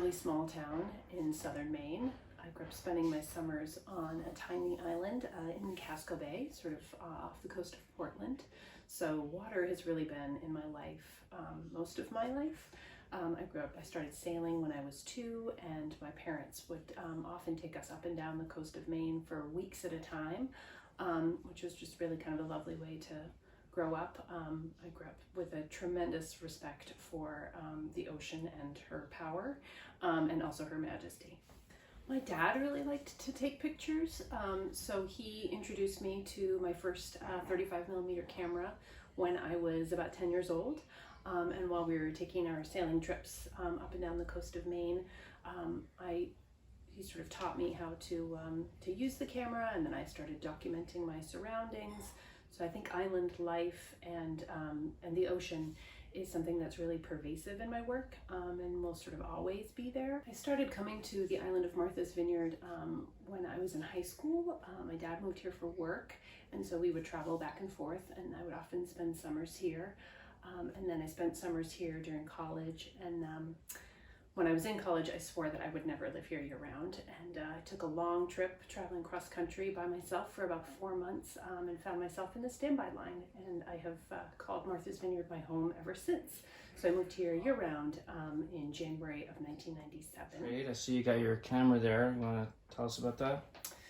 really small town in southern Maine. I grew up spending my summers on a tiny island in Casco Bay, sort of off the coast of Portland. So water has really been in my life most of my life. I started sailing when I was 2, and my parents would often take us up and down the coast of Maine for weeks at a time, which was just really kind of a lovely way to grow up. I grew up with a tremendous respect for the ocean and her power, and also her majesty. My dad really liked to take pictures, so he introduced me to my first 35mm camera when I was about 10 years old. And while we were taking our sailing trips up and down the coast of Maine, he sort of taught me how to use the camera, and then I started documenting my surroundings. So I think island life and the ocean is something that's really pervasive in my work, and will sort of always be there. I started coming to the island of Martha's Vineyard when I was in high school. My dad moved here for work, and so we would travel back and forth, and I would often spend summers here. And then I spent summers here during college, and when I was in college, I swore that I would never live here year-round, and I took a long trip traveling cross country by myself for about 4 months, and found myself in the standby line, and I have called Martha's Vineyard my home ever since. So I moved here year-round in January of 1997. Great, I see you got your camera there. You want to tell us about that?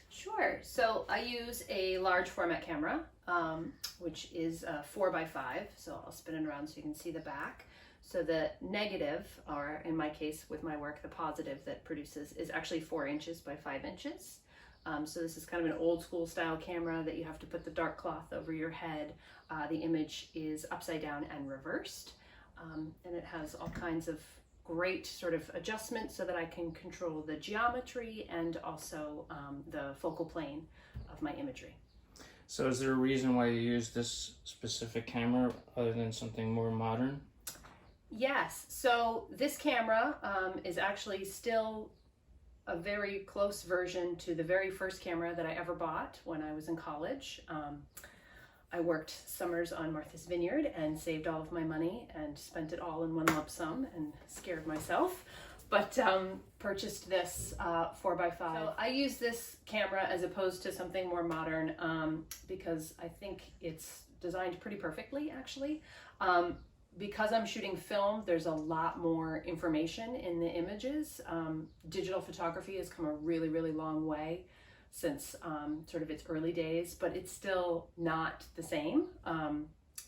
Sure. So I use a large format camera, which is 4x5. So I'll spin it around so you can see the back. So the negative, or in my case with my work, the positive that produces is actually 4 inches by 5 inches. So this is kind of an old school style camera that you have to put the dark cloth over your head. The image is upside down and reversed. And it has all kinds of great sort of adjustments so that I can control the geometry and also the focal plane of my imagery. So is there a reason why you use this specific camera other than something more modern? Yes, so this camera is actually still a very close version to the very first camera that I ever bought when I was in college. I worked summers on Martha's Vineyard and saved all of my money and spent it all in one lump sum and scared myself, but purchased this 4x5. So I use this camera as opposed to something more modern because I think it's designed pretty perfectly, actually. Because I'm shooting film, there's a lot more information in the images. Digital photography has come a really, really long way since sort of its early days, but it's still not the same.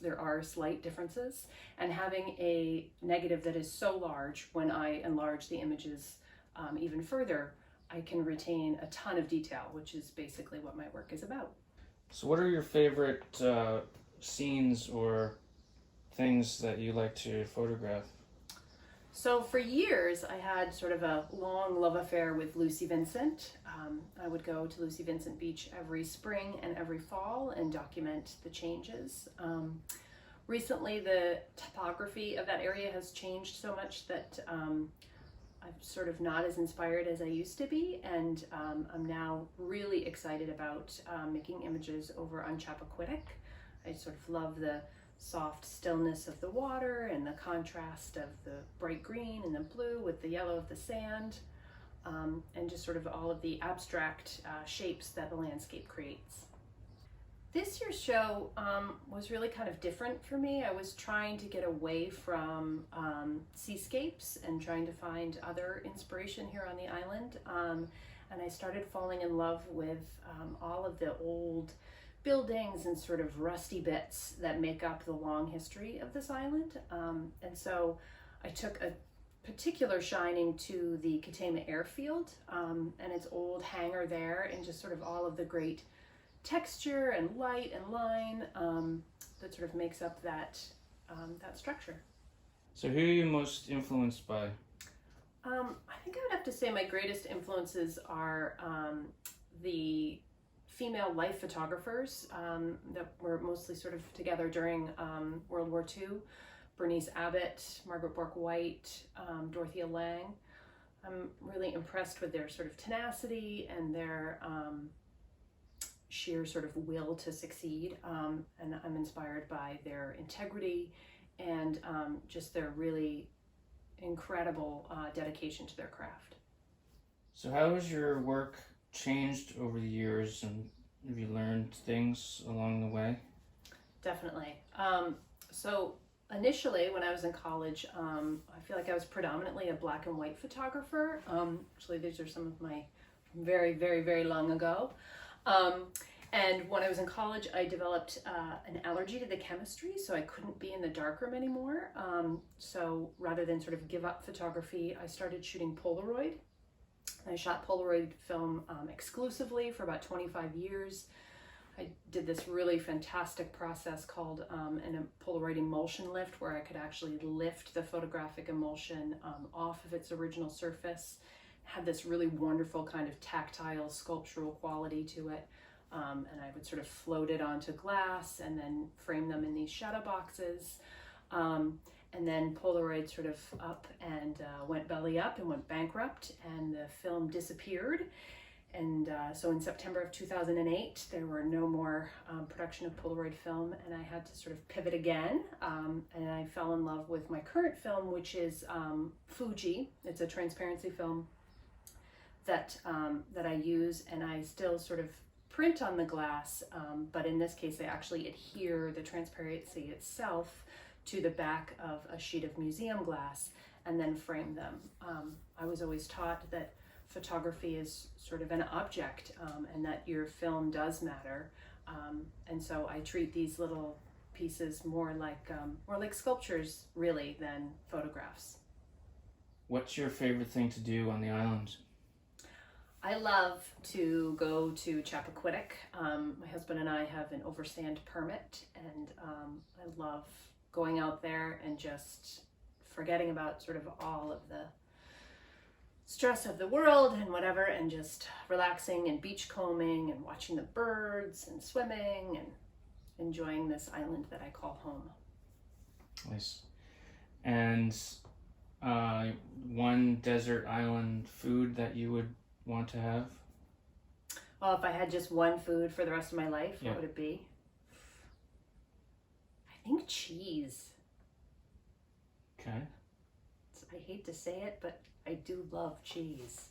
There are slight differences, and having a negative that is so large, when I enlarge the images even further, I can retain a ton of detail, which is basically what my work is about. So what are your favorite scenes or things that you like to photograph? So for years, I had sort of a long love affair with Lucy Vincent. I would go to Lucy Vincent Beach every spring and every fall and document the changes. Recently, the topography of that area has changed so much that I'm sort of not as inspired as I used to be, and I'm now really excited about making images over on Chappaquiddick. I sort of love the soft stillness of the water and the contrast of the bright green and the blue with the yellow of the sand, and just sort of all of the abstract shapes that the landscape creates. This year's show was really kind of different for me. I was trying to get away from seascapes and trying to find other inspiration here on the island, and I started falling in love with all of the old buildings and sort of rusty bits that make up the long history of this island. And so I took a particular shining to the Katama airfield and its old hangar there, and just sort of all of the great texture and light and line that sort of makes up that structure. So who are you most influenced by? I think I would have to say my greatest influences are the female life photographers that were mostly sort of together during World War II. Bernice Abbott, Margaret Bourke-White, Dorothea Lange. I'm really impressed with their sort of tenacity and their sheer sort of will to succeed, and I'm inspired by their integrity and just their really incredible dedication to their craft. So how has your work changed over the years, and have you learned things along the way? Definitely. So initially, when I was in college, I feel like I was predominantly a black and white photographer. Actually, these are some of my very, very, very long ago. And when I was in college, I developed an allergy to the chemistry, so I couldn't be in the darkroom anymore. So rather than sort of give up photography, I started shooting Polaroid. I shot Polaroid film exclusively for about 25 years. I did this really fantastic process called a Polaroid emulsion lift, where I could actually lift the photographic emulsion off of its original surface. Had this really wonderful kind of tactile sculptural quality to it. And I would sort of float it onto glass and then frame them in these shadow boxes. And then Polaroid sort of up and went belly up and went bankrupt, and the film disappeared. And so in September of 2008, there were no more production of Polaroid film, and I had to sort of pivot again. And I fell in love with my current film, which is Fuji. It's a transparency film that I use, and I still sort of print on the glass, but in this case, I actually adhere the transparency itself to the back of a sheet of museum glass and then frame them. I was always taught that photography is sort of an object, and that your film does matter. And so I treat these little pieces more like sculptures, really, than photographs. What's your favorite thing to do on the island? I love to go to Chappaquiddick. My husband and I have an oversand permit, and I love going out there and just forgetting about sort of all of the stress of the world and whatever, and just relaxing and beachcombing and watching the birds and swimming and enjoying this island that I call home. Nice. And one desert island food that you would want to have? Well, if I had just one food for the rest of my life, Yeah. what would it be? I think cheese. Okay. I hate to say it, but I do love cheese.